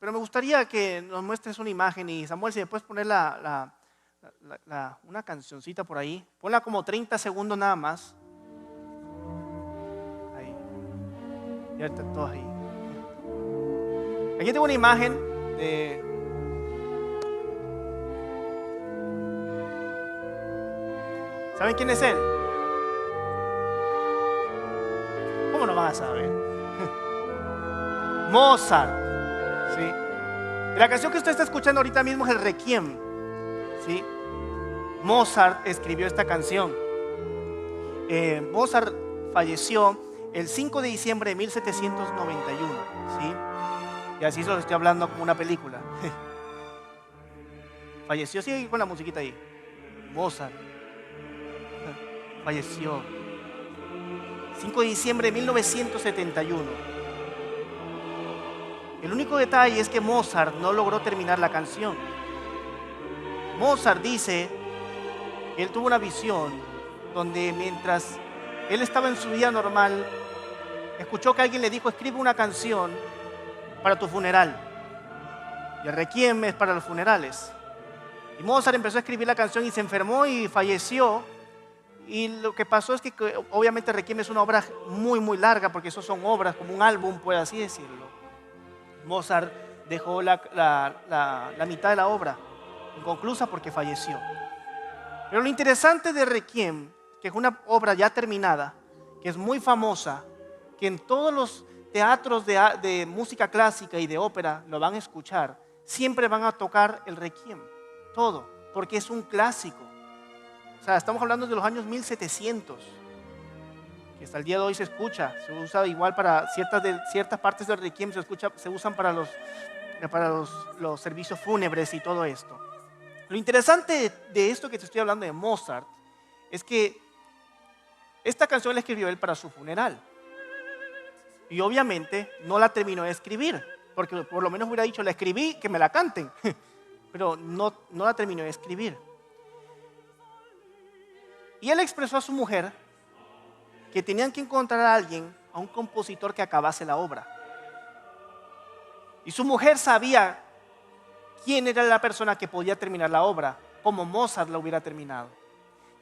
pero me gustaría que nos muestres una imagen. Y Samuel, si me puedes poner una cancioncita por ahí, ponla como 30 segundos nada más. Ahí, ya están todos ahí. Aquí tengo una imagen de... ¿Saben quién es él? ¿Cómo no van a saber? Mozart, ¿sí? La canción que usted está escuchando ahorita mismo es el Requiem, ¿sí? Mozart escribió esta canción. Mozart falleció el 5 de diciembre de 1791, ¿sí? Y así se lo estoy hablando como una película. Falleció, sigue con la musiquita ahí. Mozart falleció 5 de diciembre de 1971. El único detalle es que Mozart no logró terminar la canción. Mozart dice que él tuvo una visión donde mientras él estaba en su vida normal, escuchó que alguien le dijo: escribe una canción para tu funeral. Y el Requiem es para los funerales. Y Mozart empezó a escribir la canción y se enfermó y falleció. Y lo que pasó es que obviamente Requiem es una obra muy muy larga, porque eso son obras como un álbum, por así decirlo. Mozart dejó la mitad de la obra inconclusa porque falleció. Pero lo interesante de Requiem, que es una obra ya terminada, que es muy famosa, que en todos los teatros de música clásica y de ópera lo van a escuchar, siempre van a tocar el Requiem, todo, porque es un clásico. O sea, estamos hablando de los años 1700, que hasta el día de hoy se escucha, se usa igual para ciertas partes del Requiem, se usan para los servicios fúnebres y todo esto. Lo interesante de esto que te estoy hablando de Mozart es que esta canción la escribió él para su funeral. Y obviamente no la terminó de escribir, porque por lo menos hubiera dicho: la escribí, que me la canten. Pero no la terminó de escribir. Y él expresó a su mujer que tenían que encontrar a alguien, a un compositor que acabase la obra. Y su mujer sabía quién era la persona que podía terminar la obra, como Mozart la hubiera terminado.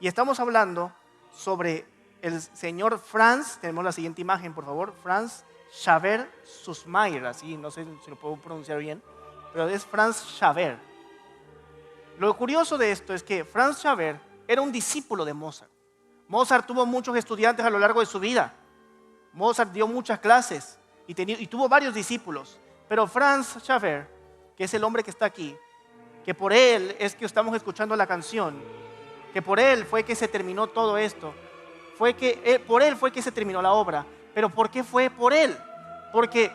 Y estamos hablando sobre el señor Franz, tenemos la siguiente imagen, por favor, Franz Xaver Süssmayr, así, no sé si lo puedo pronunciar bien, pero es Franz Xaver. Lo curioso de esto es que Franz Xaver era un discípulo de Mozart. Mozart tuvo muchos estudiantes a lo largo de su vida. Mozart dio muchas clases y tuvo varios discípulos. Pero Franz Xaver, que es el hombre que está aquí, que por él es que estamos escuchando la canción, que por él fue que se terminó todo esto, por él fue que se terminó la obra. ¿Pero por qué fue por él? Porque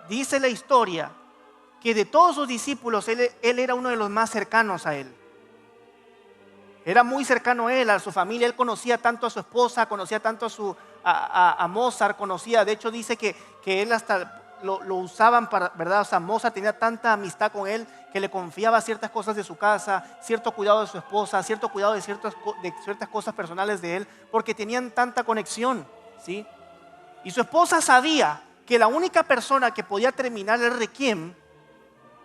dice la historia que de todos sus discípulos él era uno de los más cercanos a él. Era muy cercano a él, a su familia. Él conocía tanto a su esposa, conocía tanto a Mozart, de hecho dice que él hasta lo usaban para, ¿verdad? O sea, Mozart tenía tanta amistad con él que le confiaba ciertas cosas de su casa, cierto cuidado de su esposa, cierto cuidado de ciertas cosas personales de él, porque tenían tanta conexión, ¿sí? Y su esposa sabía que la única persona que podía terminar el Requiem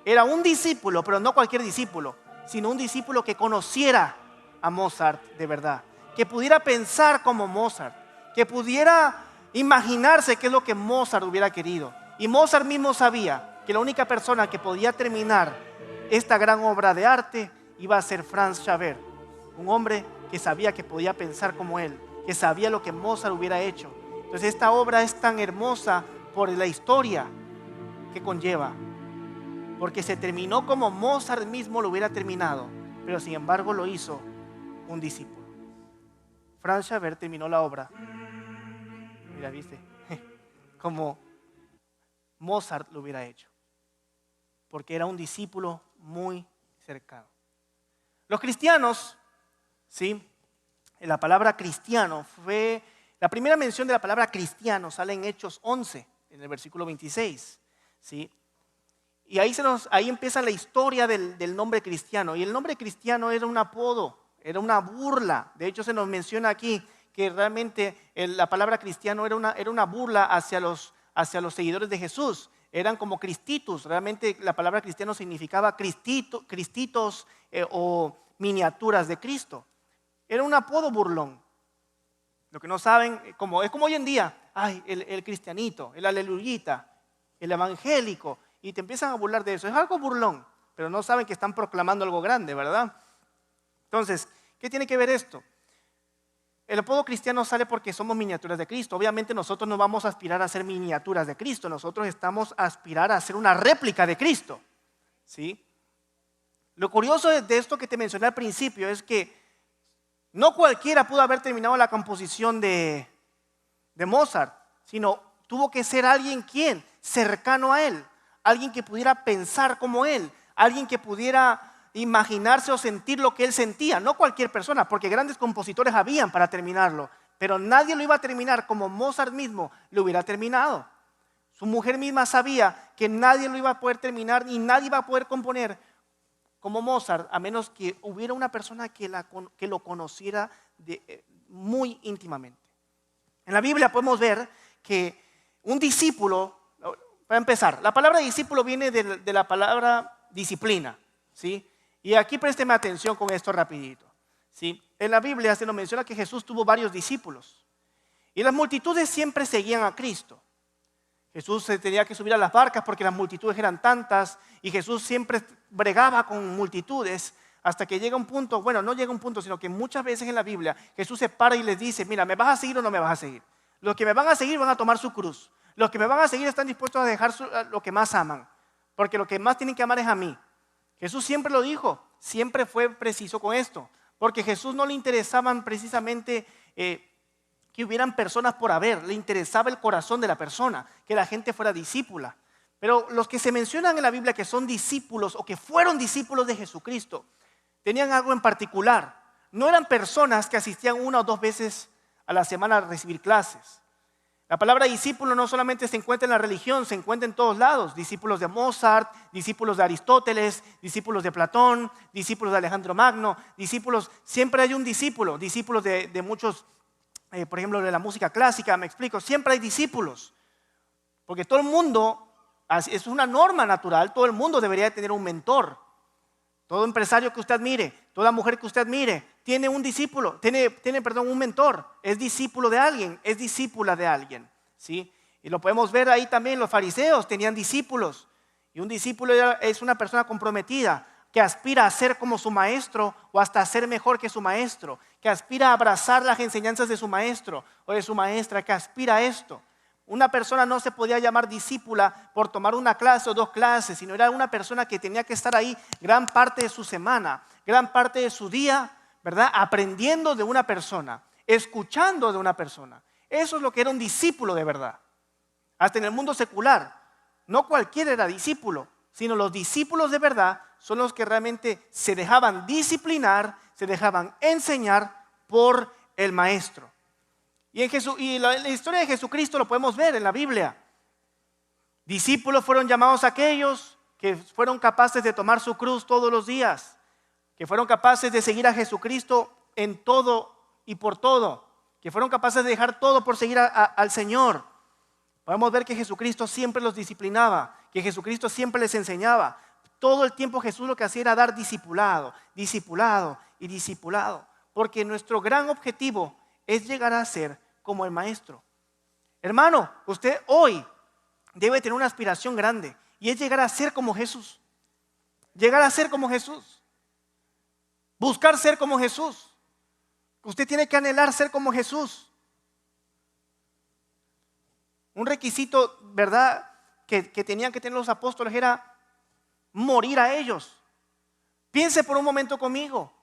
era un discípulo, pero no cualquier discípulo, sino un discípulo que conociera a Mozart de verdad, que pudiera pensar como Mozart, que pudiera imaginarse qué es lo que Mozart hubiera querido. Y Mozart mismo sabía que la única persona que podía terminar esta gran obra de arte iba a ser Franz Xaver, un hombre que sabía que podía pensar como él, que sabía lo que Mozart hubiera hecho. Entonces esta obra es tan hermosa por la historia que conlleva, porque se terminó como Mozart mismo lo hubiera terminado, pero sin embargo lo hizo un discípulo. Franz Xaver terminó la obra, mira, viste, como Mozart lo hubiera hecho, porque era un discípulo muy cercano. Los cristianos, ¿sí? La palabra cristiano fue, la primera mención de la palabra cristiano sale en Hechos 11, en el versículo 26, ¿sí? Y ahí empieza la historia del nombre cristiano. Y el nombre cristiano era un apodo, era una burla. De hecho, se nos menciona aquí que realmente la palabra cristiano era una burla hacia los seguidores de Jesús. eran como cristitos. Realmente la palabra cristiano significaba cristitos o miniaturas de Cristo. Era un apodo burlón. Lo que no saben, es como hoy en día, ay, el cristianito, el aleluyita, el evangélico, y te empiezan a burlar de eso. Es algo burlón, pero no saben que están proclamando algo grande, ¿verdad? Entonces, ¿qué tiene que ver esto? El apodo cristiano sale porque somos miniaturas de Cristo. Obviamente nosotros no vamos a aspirar a ser miniaturas de Cristo. Nosotros estamos a aspirar a ser una réplica de Cristo, ¿sí? Lo curioso de esto que te mencioné al principio es que no cualquiera pudo haber terminado la composición de Mozart, sino tuvo que ser alguien ¿quién? Cercano a él, alguien que pudiera pensar como él, alguien que pudiera imaginarse o sentir lo que él sentía. No cualquier persona, porque grandes compositores habían para terminarlo, pero nadie lo iba a terminar como Mozart mismo lo hubiera terminado. Su mujer misma sabía que nadie lo iba a poder terminar y nadie iba a poder componer como Mozart, a menos que hubiera una persona que lo conociera muy íntimamente. En la Biblia podemos ver que un discípulo, para empezar, la palabra discípulo viene de la palabra disciplina, ¿sí? Y aquí présteme atención con esto rapidito, ¿sí? En la Biblia se nos menciona que Jesús tuvo varios discípulos y las multitudes siempre seguían a Cristo. Jesús se tenía que subir a las barcas porque las multitudes eran tantas y Jesús siempre bregaba con multitudes hasta que llega un punto, bueno, no llega un punto, sino que muchas veces en la Biblia Jesús se para y les dice, mira, ¿me vas a seguir o no me vas a seguir? Los que me van a seguir van a tomar su cruz. Los que me van a seguir están dispuestos a dejar lo que más aman, porque lo que más tienen que amar es a mí. Jesús siempre lo dijo, siempre fue preciso con esto, porque a Jesús no le interesaban precisamente que hubieran personas por haber, le interesaba el corazón de la persona, que la gente fuera discípula. Pero los que se mencionan en la Biblia que son discípulos o que fueron discípulos de Jesucristo, tenían algo en particular. No eran personas que asistían 1 o 2 veces a la semana a recibir clases. La palabra discípulo no solamente se encuentra en la religión, se encuentra en todos lados. Discípulos de Mozart, discípulos de Aristóteles, discípulos de Platón, discípulos de Alejandro Magno, discípulos, siempre hay un discípulo, discípulos de muchos, por ejemplo, de la música clásica, me explico, siempre hay discípulos. Porque todo el mundo, es una norma natural, todo el mundo debería tener un mentor. Todo empresario que usted admire, toda mujer que usted admire, tiene un discípulo, tiene un mentor, es discípulo de alguien, es discípula de alguien, ¿sí? Y lo podemos ver ahí también, los fariseos tenían discípulos, y un discípulo es una persona comprometida, que aspira a ser como su maestro o hasta a ser mejor que su maestro, que aspira a abrazar las enseñanzas de su maestro o de su maestra, que aspira a esto. Una persona no se podía llamar discípula por tomar una clase o 2 clases, sino era una persona que tenía que estar ahí gran parte de su semana, gran parte de su día, ¿verdad? Aprendiendo de una persona, escuchando de una persona. Eso es lo que era un discípulo de verdad. Hasta en el mundo secular, no cualquiera era discípulo, sino los discípulos de verdad son los que realmente se dejaban disciplinar, se dejaban enseñar por el maestro. Y la historia de Jesucristo lo podemos ver en la Biblia. Discípulos fueron llamados aquellos que fueron capaces de tomar su cruz todos los días, que fueron capaces de seguir a Jesucristo en todo y por todo, que fueron capaces de dejar todo por seguir al Señor. Podemos ver que Jesucristo siempre los disciplinaba, que Jesucristo siempre les enseñaba. Todo el tiempo Jesús lo que hacía era dar discipulado, discipulado y discipulado, porque nuestro gran objetivo es llegar a ser como el maestro. Hermano, usted hoy debe tener una aspiración grande y es llegar a ser como Jesús. Llegar a ser como Jesús. Buscar ser como Jesús. Usted tiene que anhelar ser como Jesús. Un requisito, ¿verdad?, que tenían que tener los apóstoles era morir a ellos. Piense por un momento conmigo.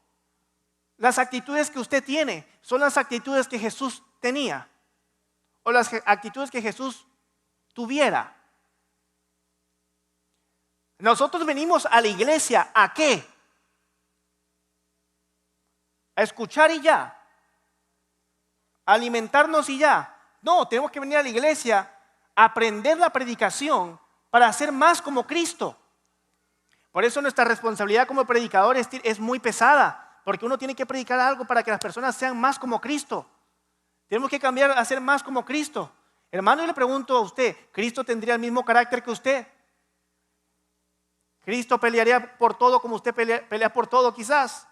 Las actitudes que usted tiene son las actitudes que Jesús tenía o las actitudes que Jesús tuviera. Nosotros venimos a la iglesia, ¿a qué? A escuchar y ya, a alimentarnos y ya. No, tenemos que venir a la iglesia a aprender la predicación para ser más como Cristo. Por eso nuestra responsabilidad como predicadores es muy pesada, porque uno tiene que predicar algo para que las personas sean más como Cristo. Tenemos que cambiar a ser más como Cristo. Hermano, yo le pregunto a usted, ¿Cristo tendría el mismo carácter que usted? ¿Cristo pelearía por todo como usted pelea por todo quizás?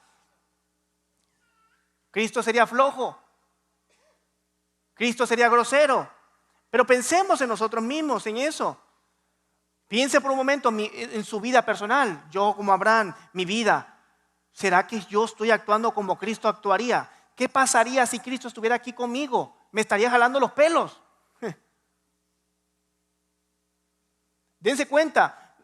¿Cristo sería flojo? ¿Cristo sería grosero? Pero pensemos en nosotros mismos, en eso. Piense por un momento en su vida personal. Yo como Abraham, mi vida. ¿Será que yo estoy actuando como Cristo actuaría? ¿Qué pasaría si Cristo estuviera aquí conmigo? ¿Me estaría jalando los pelos? Dense cuenta.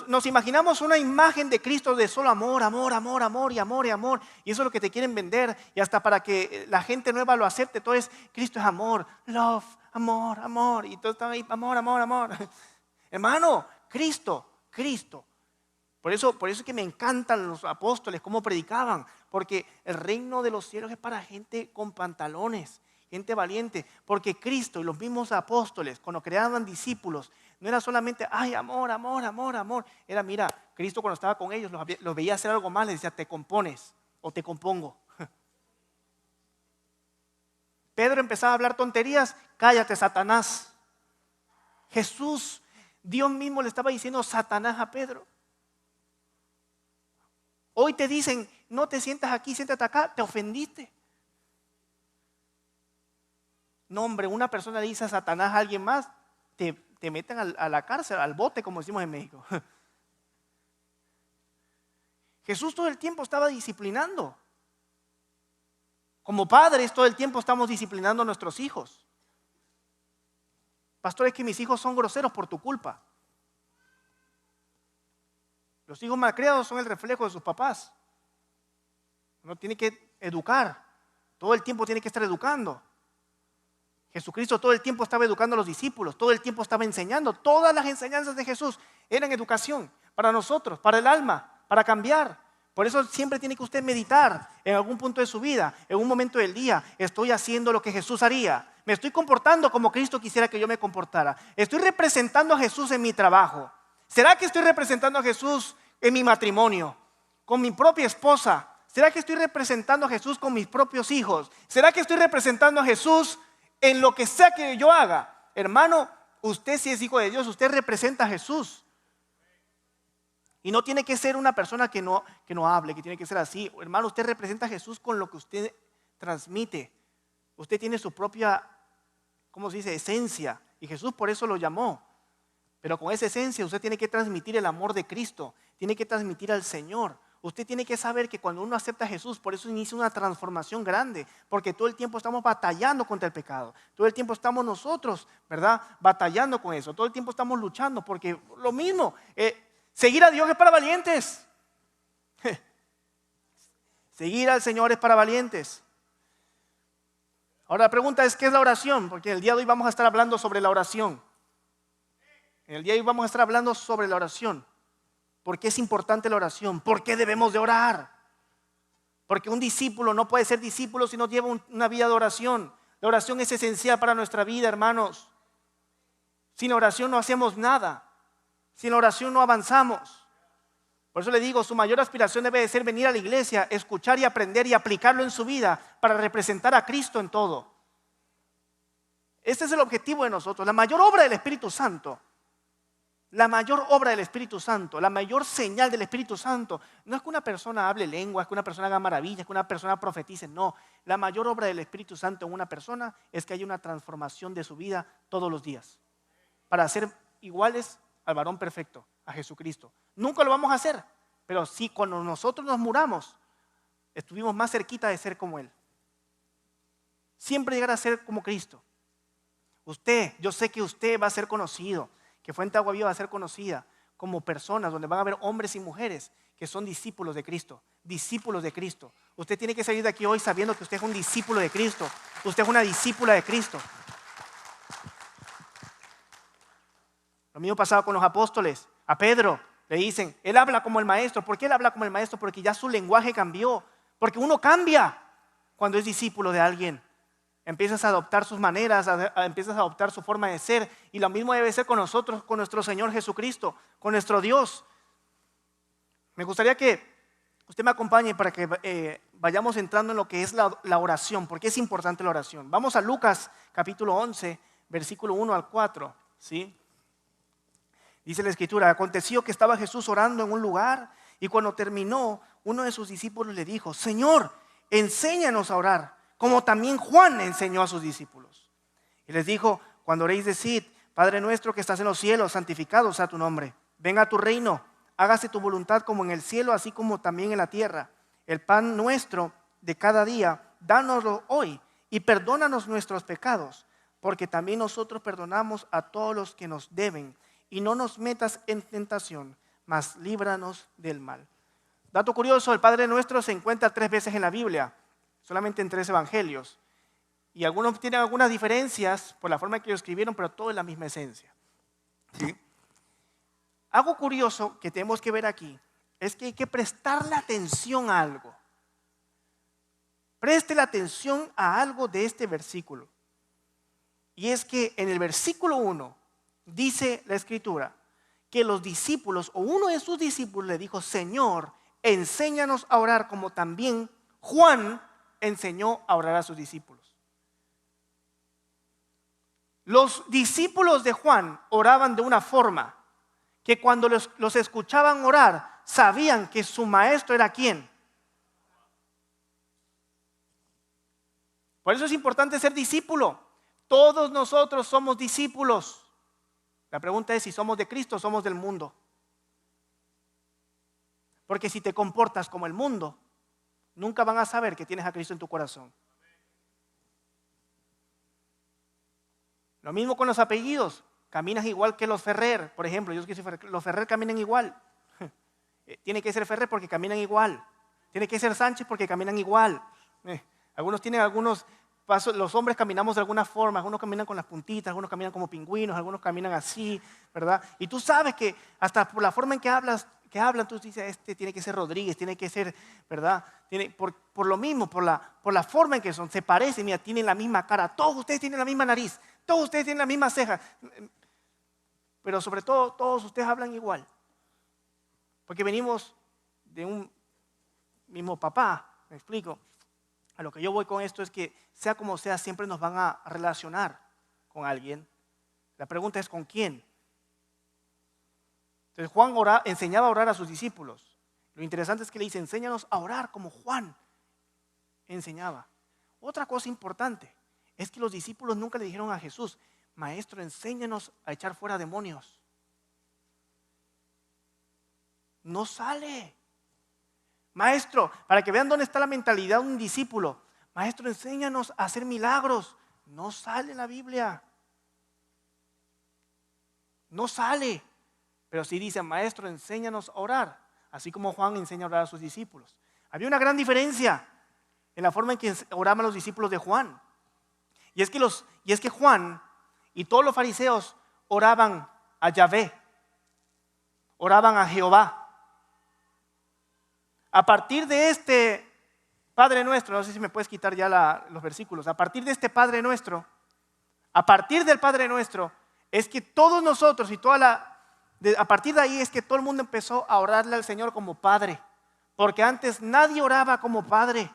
Nos imaginamos una imagen de Cristo de solo amor, amor, amor, amor y amor y amor. Y eso es lo que te quieren vender. Y hasta para que la gente nueva lo acepte, todo es Cristo es amor, love, amor, amor. Y todo está ahí, amor, amor, amor. Hermano, Cristo. Por eso es que me encantan los apóstoles, cómo predicaban. Porque el reino de los cielos es para gente con pantalones, gente valiente. Porque Cristo y los mismos apóstoles, cuando creaban discípulos, no era solamente, ay, amor, amor, amor, amor. Era, mira, Cristo cuando estaba con ellos, los veía hacer algo mal, les decía, te compones o te compongo. Pedro empezaba a hablar tonterías, cállate, Satanás. Jesús, Dios mismo le estaba diciendo Satanás a Pedro. Hoy te dicen, no te sientas aquí, siéntate acá, te ofendiste. No, hombre, una persona le dice a Satanás a alguien más, te meten a la cárcel, al bote, como decimos en México. Jesús todo el tiempo estaba disciplinando. Como padres, todo el tiempo estamos disciplinando a nuestros hijos. Pastor, es que mis hijos son groseros por tu culpa. Los hijos malcriados son el reflejo de sus papás. Uno tiene que educar. Todo el tiempo tiene que estar educando. Jesucristo todo el tiempo estaba educando a los discípulos, todo el tiempo estaba enseñando. Todas las enseñanzas de Jesús eran educación para nosotros, para el alma, para cambiar. Por eso siempre tiene que usted meditar en algún punto de su vida, en un momento del día. Estoy haciendo lo que Jesús haría. Me estoy comportando como Cristo quisiera que yo me comportara. Estoy representando a Jesús en mi trabajo. ¿Será que estoy representando a Jesús en mi matrimonio, con mi propia esposa? ¿Será que estoy representando a Jesús con mis propios hijos? ¿Será que estoy representando a Jesús en lo que sea que yo haga? Hermano, usted si es hijo de Dios, usted representa a Jesús. Y no tiene que ser una persona que no hable, que tiene que ser así. Hermano, usted representa a Jesús con lo que usted transmite. Usted tiene su propia, ¿cómo se dice?, esencia. Y Jesús por eso lo llamó. Pero con esa esencia usted tiene que transmitir el amor de Cristo. Tiene que transmitir al Señor. Usted tiene que saber que cuando uno acepta a Jesús, por eso inicia una transformación grande, porque todo el tiempo estamos batallando contra el pecado, todo el tiempo estamos nosotros, ¿verdad?, batallando con eso, todo el tiempo estamos luchando, porque lo mismo, seguir a Dios es para valientes, seguir al Señor es para valientes. Ahora la pregunta es, ¿qué es la oración? Porque el día de hoy vamos a estar hablando sobre la oración. En el día de hoy vamos a estar hablando sobre la oración. ¿Por qué es importante la oración? ¿Por qué debemos de orar? Porque un discípulo no puede ser discípulo si no lleva una vida de oración. La oración es esencial para nuestra vida, hermanos. Sin oración no hacemos nada. Sin oración no avanzamos. Por eso le digo, su mayor aspiración debe de ser venir a la iglesia, escuchar y aprender y aplicarlo en su vida para representar a Cristo en todo. Este es el objetivo de nosotros. La mayor obra del Espíritu Santo. La mayor obra del Espíritu Santo, la mayor señal del Espíritu Santo, no es que una persona hable lenguas, que una persona haga maravillas, que una persona profetice, no. La mayor obra del Espíritu Santo en una persona es que haya una transformación de su vida todos los días, para ser iguales al varón perfecto, a Jesucristo. Nunca lo vamos a hacer, pero sí cuando nosotros nos muramos, estuvimos más cerquita de ser como Él. Siempre llegar a ser como Cristo. Yo sé que usted va a ser conocido, que Fuente Agua Viva va a ser conocida como personas donde van a haber hombres y mujeres que son discípulos de Cristo, discípulos de Cristo. Usted tiene que salir de aquí hoy sabiendo que usted es un discípulo de Cristo, usted es una discípula de Cristo. Lo mismo pasaba con los apóstoles. A Pedro le dicen, él habla como el maestro. ¿Por qué él habla como el maestro? Porque ya su lenguaje cambió, porque uno cambia cuando es discípulo de alguien. Empiezas a adoptar sus maneras, empiezas a adoptar su forma de ser. Y lo mismo debe ser con nosotros, con nuestro Señor Jesucristo, con nuestro Dios. Me gustaría que usted me acompañe para que vayamos entrando en lo que es la oración, porque es importante la oración. Vamos a Lucas capítulo 11, versículo 1 al 4, ¿sí? Dice la Escritura: aconteció que estaba Jesús orando en un lugar, y cuando terminó, uno de sus discípulos le dijo: Señor, enséñanos a orar, como también Juan enseñó a sus discípulos. Y les dijo: cuando oréis, decid: Padre nuestro que estás en los cielos, santificado sea tu nombre. Venga tu reino, hágase tu voluntad como en el cielo, así como también en la tierra. El pan nuestro de cada día, dánoslo hoy, y perdónanos nuestros pecados, porque también nosotros perdonamos a todos los que nos deben. Y no nos metas en tentación, mas líbranos del mal. Dato curioso: el Padre Nuestro se encuentra 3 veces en la Biblia, solamente en 3 evangelios. Y algunos tienen algunas diferencias por la forma en que lo escribieron, pero todo es la misma esencia, ¿sí? Algo curioso que tenemos que ver aquí es que hay que prestarle atención a algo. Preste la atención a algo de este versículo. Y es que en el versículo 1 dice la Escritura que los discípulos, o uno de sus discípulos, le dijo: Señor, enséñanos a orar como también Juan enseñó a orar a sus discípulos. Los discípulos de Juan oraban de una forma que cuando los escuchaban orar, sabían que su maestro era ¿quién? Por eso es importante ser discípulo. Todos nosotros somos discípulos. La pregunta es si somos de Cristo o somos del mundo. Porque si te comportas como el mundo, nunca van a saber que tienes a Cristo en tu corazón. Lo mismo con los apellidos. Caminas igual que los Ferrer, por ejemplo. Yo que soy Ferrer, los Ferrer caminan igual. Tiene que ser Ferrer porque caminan igual. Tiene que ser Sánchez porque caminan igual. Algunos tienen algunos pasos. Los hombres caminamos de alguna forma. Algunos caminan con las puntitas, algunos caminan como pingüinos, algunos caminan así, ¿verdad? Y tú sabes que hasta por la forma en que hablan, tú dices: este tiene que ser Rodríguez, tiene que ser, ¿verdad? Por lo mismo, por la forma en que son, se parecen, mira, tienen la misma cara. Todos ustedes tienen la misma nariz, todos ustedes tienen la misma ceja. Pero sobre todo, todos ustedes hablan igual. Porque venimos de un mismo papá, ¿me explico? A lo que yo voy con esto es que, sea como sea, siempre nos van a relacionar con alguien. La pregunta es: ¿con quién? Entonces Juan enseñaba a orar a sus discípulos. Lo interesante es que le dice: enséñanos a orar como Juan enseñaba. Otra cosa importante es que los discípulos nunca le dijeron a Jesús: Maestro, enséñanos a echar fuera demonios. No sale. Maestro, para que vean dónde está la mentalidad de un discípulo: Maestro, enséñanos a hacer milagros. No sale en la Biblia. No sale. Pero sí dice: Maestro, enséñanos a orar, así como Juan enseña a orar a sus discípulos. Había una gran diferencia en la forma en que oraban los discípulos de Juan. Y es que Juan y todos los fariseos oraban a Yahvé, oraban a Jehová. A partir de este Padre Nuestro, no sé si me puedes quitar ya los versículos. A partir de este Padre Nuestro, a partir del Padre Nuestro, es que todos nosotros y a partir de ahí es que todo el mundo empezó a orarle al Señor como Padre. Porque antes nadie oraba como Padre.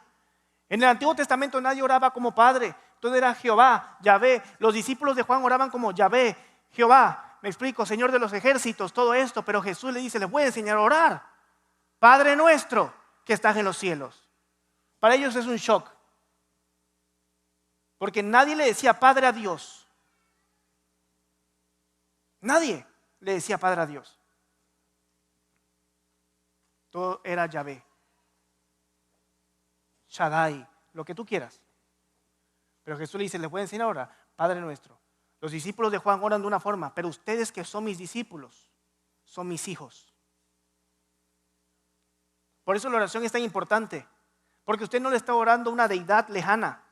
En el Antiguo Testamento nadie oraba como Padre. Todo era Jehová, Yahvé. Los discípulos de Juan oraban como Yahvé, Jehová. Me explico: Señor de los ejércitos, todo esto. Pero Jesús le dice: les voy a enseñar a orar. Padre nuestro que estás en los cielos. Para ellos es un shock. Porque nadie le decía Padre a Dios. Nadie le decía Padre a Dios. Todo era Yahvé, Shaddai, lo que tú quieras. Pero Jesús le dice: les voy a enseñar ahora, Padre nuestro. Los discípulos de Juan oran de una forma, pero ustedes que son mis discípulos, son mis hijos. Por eso la oración es tan importante. Porque usted no le está orando a una deidad lejana.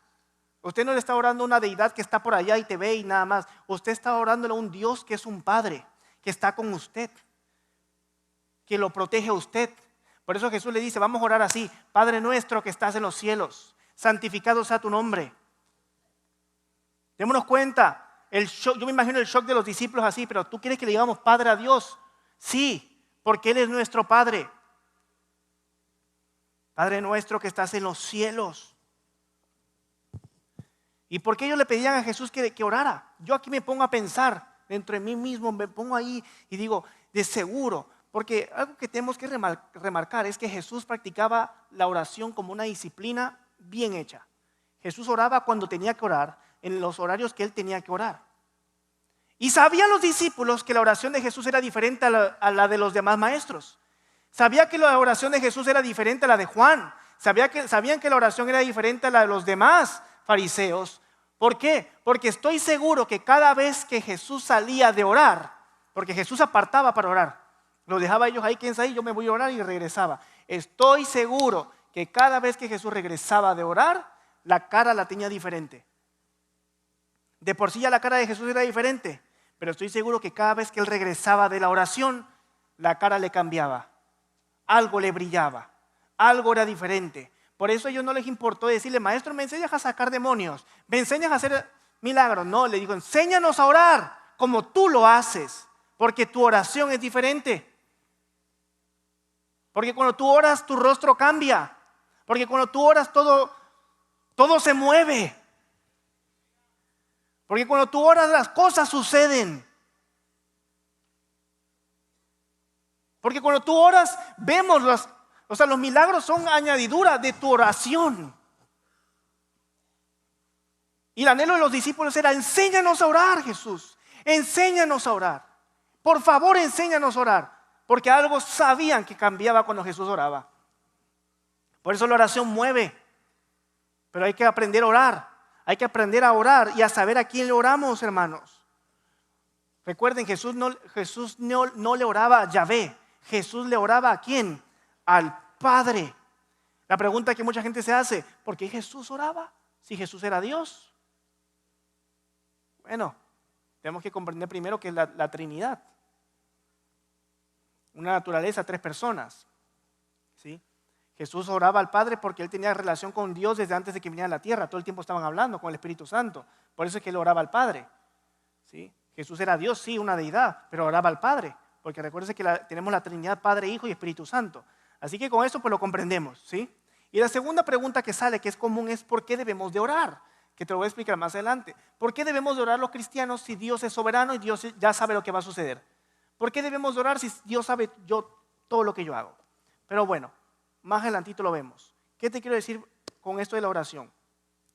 Usted no le está orando a una deidad que está por allá y te ve y nada más. Usted está orándole a un Dios que es un Padre, que está con usted, que lo protege a usted. Por eso Jesús le dice: vamos a orar así: Padre nuestro que estás en los cielos, santificado sea tu nombre. Démonos cuenta, yo me imagino el shock de los discípulos así: pero ¿tú quieres que le digamos Padre a Dios? Sí, porque Él es nuestro Padre. Padre nuestro que estás en los cielos. ¿Y por qué ellos le pedían a Jesús que orara? Yo aquí me pongo a pensar dentro de mí mismo, me pongo ahí y digo, de seguro, porque algo que tenemos que remarcar es que Jesús practicaba la oración como una disciplina bien hecha. Jesús oraba cuando tenía que orar, en los horarios que él tenía que orar. Y sabían los discípulos que la oración de Jesús era diferente a la de los demás maestros. Sabía que la oración de Jesús era diferente a la de Juan. Sabían que la oración era diferente a la de los demás fariseos. ¿Por qué? Porque estoy seguro que cada vez que Jesús salía de orar, porque Jesús apartaba para orar, los dejaba ellos ahí, quédense ahí, yo me voy a orar y regresaba. Estoy seguro que cada vez que Jesús regresaba de orar, la cara la tenía diferente. De por sí ya la cara de Jesús era diferente, pero estoy seguro que cada vez que él regresaba de la oración, la cara le cambiaba. Algo le brillaba, algo era diferente. Por eso a ellos no les importó decirle, maestro, me enseñas a sacar demonios, me enseñas a hacer milagros. No, le digo, enséñanos a orar como tú lo haces, porque tu oración es diferente. Porque cuando tú oras, tu rostro cambia. Porque cuando tú oras, todo se mueve. Porque cuando tú oras, las cosas suceden. Porque cuando tú oras, vemos los milagros son añadidura de tu oración. Y el anhelo de los discípulos era, enséñanos a orar, Jesús. Enséñanos a orar. Por favor, enséñanos a orar. Porque algo sabían que cambiaba cuando Jesús oraba. Por eso la oración mueve. Pero hay que aprender a orar. Hay que aprender a orar y a saber a quién le oramos, hermanos. Recuerden, Jesús no le oraba a Yahvé. Jesús le oraba ¿a quién? Al Padre. La pregunta que mucha gente se hace, ¿por qué Jesús oraba? Si Jesús era Dios. Bueno, tenemos que comprender primero que es la Trinidad. Una naturaleza, 3 personas. ¿Sí? Jesús oraba al Padre porque él tenía relación con Dios desde antes de que viniera a la tierra. Todo el tiempo estaban hablando con el Espíritu Santo. Por eso es que él oraba al Padre. ¿Sí? Jesús era Dios, sí, una deidad, pero oraba al Padre. Porque recuérdense que tenemos la Trinidad, Padre, Hijo y Espíritu Santo. Así que con eso pues lo comprendemos. ¿Sí? Y la segunda pregunta que sale, que es común, es ¿por qué debemos de orar? Que te lo voy a explicar más adelante. ¿Por qué debemos de orar los cristianos si Dios es soberano y Dios ya sabe lo que va a suceder? ¿Por qué debemos de orar si Dios sabe todo lo que yo hago? Pero bueno, más adelantito lo vemos. ¿Qué te quiero decir con esto de la oración?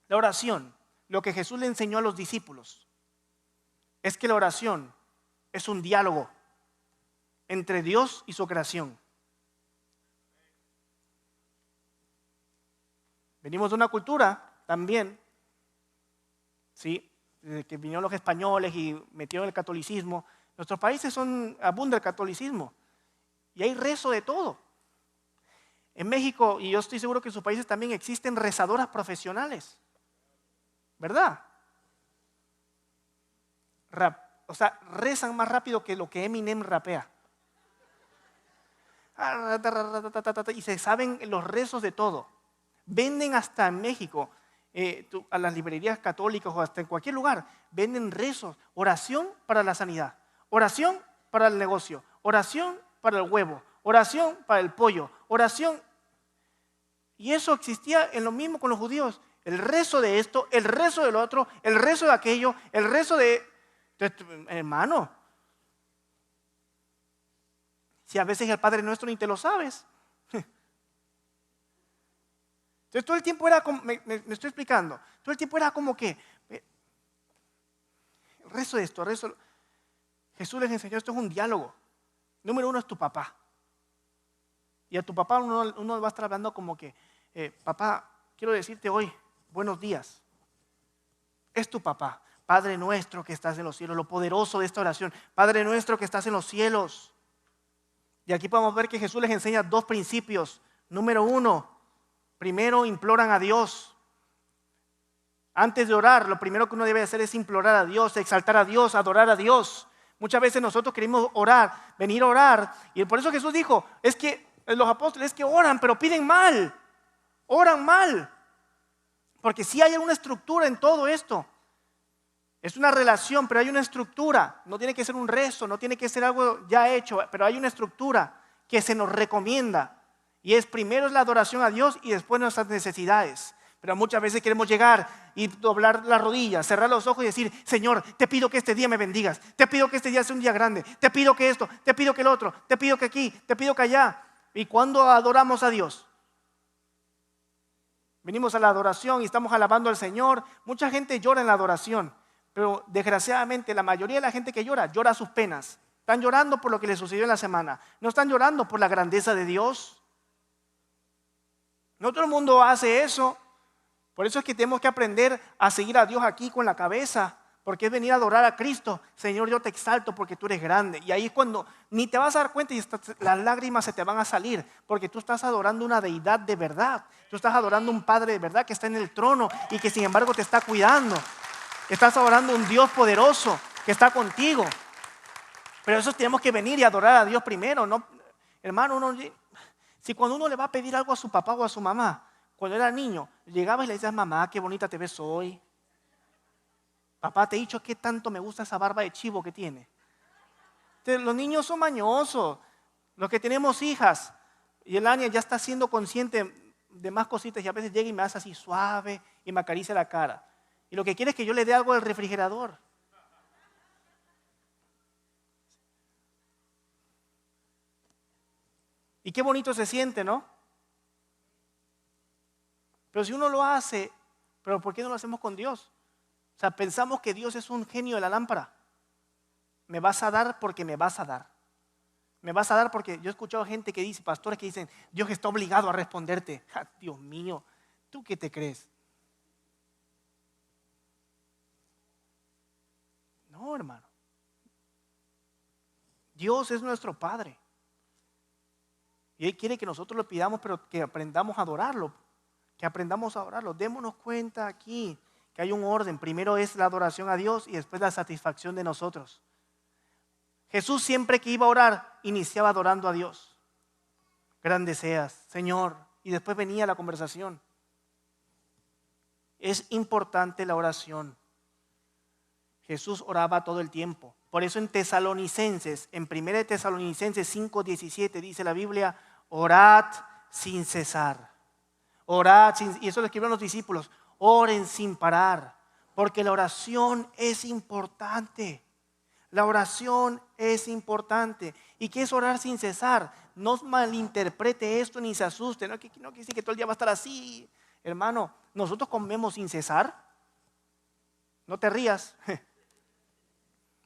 La oración, lo que Jesús le enseñó a los discípulos, es que la oración es un diálogo entre Dios y su creación. Venimos de una cultura también, ¿sí? Desde que vinieron los españoles y metieron el catolicismo. Nuestros países abunda el catolicismo y hay rezo de todo. En México, y yo estoy seguro que en sus países también existen rezadoras profesionales, ¿verdad? Rezan más rápido que lo que Eminem rapea. Y se saben los rezos de todo. Venden hasta en México, a las librerías católicas o hasta en cualquier lugar, venden rezos, oración para la sanidad. Oración para el negocio, oración para el huevo, oración para el pollo, oración. Y eso existía en lo mismo con los judíos. El rezo de esto, el rezo del otro, el rezo de aquello, el rezo de hermano. Si a veces el Padre Nuestro ni te lo sabes. Entonces todo el tiempo era como, me estoy explicando, todo el tiempo era como que, rezo esto, rezo. Jesús les enseñó, esto es un diálogo. Número 1 es tu papá. Y a tu papá uno va a estar hablando como que, papá, quiero decirte hoy, buenos días. Es tu papá, Padre nuestro que estás en los cielos, lo poderoso de esta oración. Padre nuestro que estás en los cielos. Y aquí podemos ver que Jesús les enseña 2 principios. Número 1, primero imploran a Dios. Antes de orar, lo primero que uno debe hacer es implorar a Dios, exaltar a Dios, adorar a Dios. Muchas veces nosotros queremos orar, venir a orar. Y por eso Jesús dijo, es que los apóstoles que oran, pero piden mal. Oran mal. Porque sí hay una estructura en todo esto. Es una relación, pero hay una estructura. No tiene que ser un rezo, no tiene que ser algo ya hecho, pero hay una estructura que se nos recomienda. Y primero es la adoración a Dios y después nuestras necesidades. Pero muchas veces queremos llegar y doblar las rodillas, cerrar los ojos y decir: Señor, te pido que este día me bendigas, te pido que este día sea un día grande, te pido que esto, te pido que el otro, te pido que aquí, te pido que allá. ¿Y cuando adoramos a Dios? Venimos a la adoración y estamos alabando al Señor. Mucha gente llora en la adoración, pero desgraciadamente la mayoría de la gente que llora sus penas. Están llorando por lo que les sucedió en la semana. No están llorando por la grandeza de Dios. No todo el mundo hace eso. Por eso es que tenemos que aprender a seguir a Dios aquí con la cabeza, porque es venir a adorar a Cristo. Señor, yo te exalto porque tú eres grande. Y ahí es cuando ni te vas a dar cuenta y las lágrimas se te van a salir, porque tú estás adorando una deidad de verdad. Tú estás adorando un Padre de verdad que está en el trono y que sin embargo te está cuidando. Estás adorando un Dios poderoso que está contigo. Pero eso tenemos que venir y adorar a Dios primero, ¿no? Hermano, si cuando uno le va a pedir algo a su papá o a su mamá, cuando era niño, llegaba y le decías: mamá, qué bonita te ves hoy. Papá, te he dicho qué tanto me gusta esa barba de chivo que tiene. Entonces, los niños son mañosos. Los que tenemos hijas, y el Ania ya está siendo consciente de más cositas y a veces llega y me hace así suave y me acaricia la cara. Y lo que quiere es que yo le dé algo del refrigerador. Y qué bonito se siente, ¿no? Pero si uno lo hace, ¿pero por qué no lo hacemos con Dios? O sea, pensamos que Dios es un genio de la lámpara. Me vas a dar porque me vas a dar. Me vas a dar porque yo he escuchado gente que dice, pastores que dicen: Dios está obligado a responderte. Dios mío, ¿tú qué te crees? No, hermano. Dios es nuestro Padre. Y Él quiere que nosotros lo pidamos, pero que aprendamos a adorarlo. Que aprendamos a adorarlo. Démonos cuenta aquí que hay un orden. Primero es la adoración a Dios y después la satisfacción de nosotros. Jesús siempre que iba a orar, iniciaba adorando a Dios. Grande seas, Señor. Y después venía la conversación. Es importante la oración. Jesús oraba todo el tiempo. Por eso en Tesalonicenses, en 1 Tesalonicenses 5:17 dice la Biblia: orad sin cesar. Orad y eso lo escribieron los discípulos: oren sin parar, porque la oración es importante. La oración es importante. ¿Y qué es orar sin cesar? No malinterprete esto ni se asuste. No quiere decir que todo el día va a estar así. Hermano, nosotros comemos sin cesar. No te rías.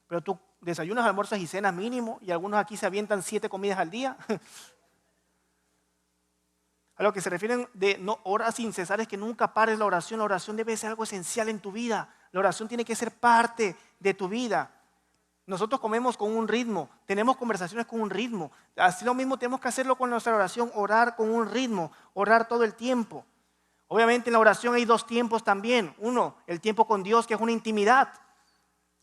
Pero tú desayunas, almuerzas y cenas mínimo, y algunos aquí se avientan 7 comidas al día. A lo que se refieren de no orar sin cesar es que nunca pares la oración. La oración debe ser algo esencial en tu vida. La oración tiene que ser parte de tu vida. Nosotros comemos con un ritmo, tenemos conversaciones con un ritmo. Así lo mismo tenemos que hacerlo con nuestra oración, orar con un ritmo, orar todo el tiempo. Obviamente en la oración hay 2 tiempos también. Uno, el tiempo con Dios, que es una intimidad.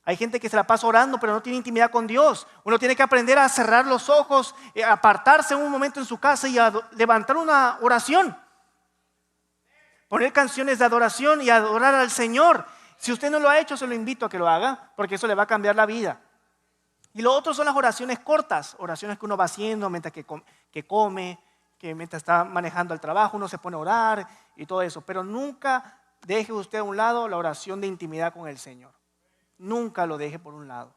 Hay gente que se la pasa orando, pero no tiene intimidad con Dios. Uno tiene que aprender a cerrar los ojos, apartarse un momento en su casa y a levantar una oración. Poner canciones de adoración y adorar al Señor. Si usted no lo ha hecho, se lo invito a que lo haga, porque eso le va a cambiar la vida. Y lo otro son las oraciones cortas, oraciones que uno va haciendo mientras que come, que mientras está manejando el trabajo, uno se pone a orar y todo eso. Pero nunca deje usted a un lado la oración de intimidad con el Señor. Nunca lo deje por un lado.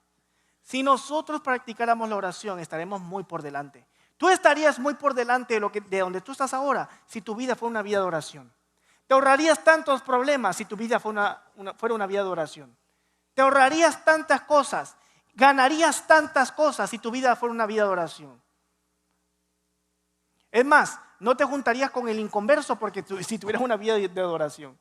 Si nosotros practicáramos la oración, estaremos muy por delante. Tú estarías muy por delante de donde tú estás ahora si tu vida fuera una vida de oración. Te ahorrarías tantos problemas si tu vida fuera una vida de oración. Te ahorrarías tantas cosas, ganarías tantas cosas si tu vida fuera una vida de oración. Es más, no te juntarías con el inconverso porque si tuvieras una vida de adoración.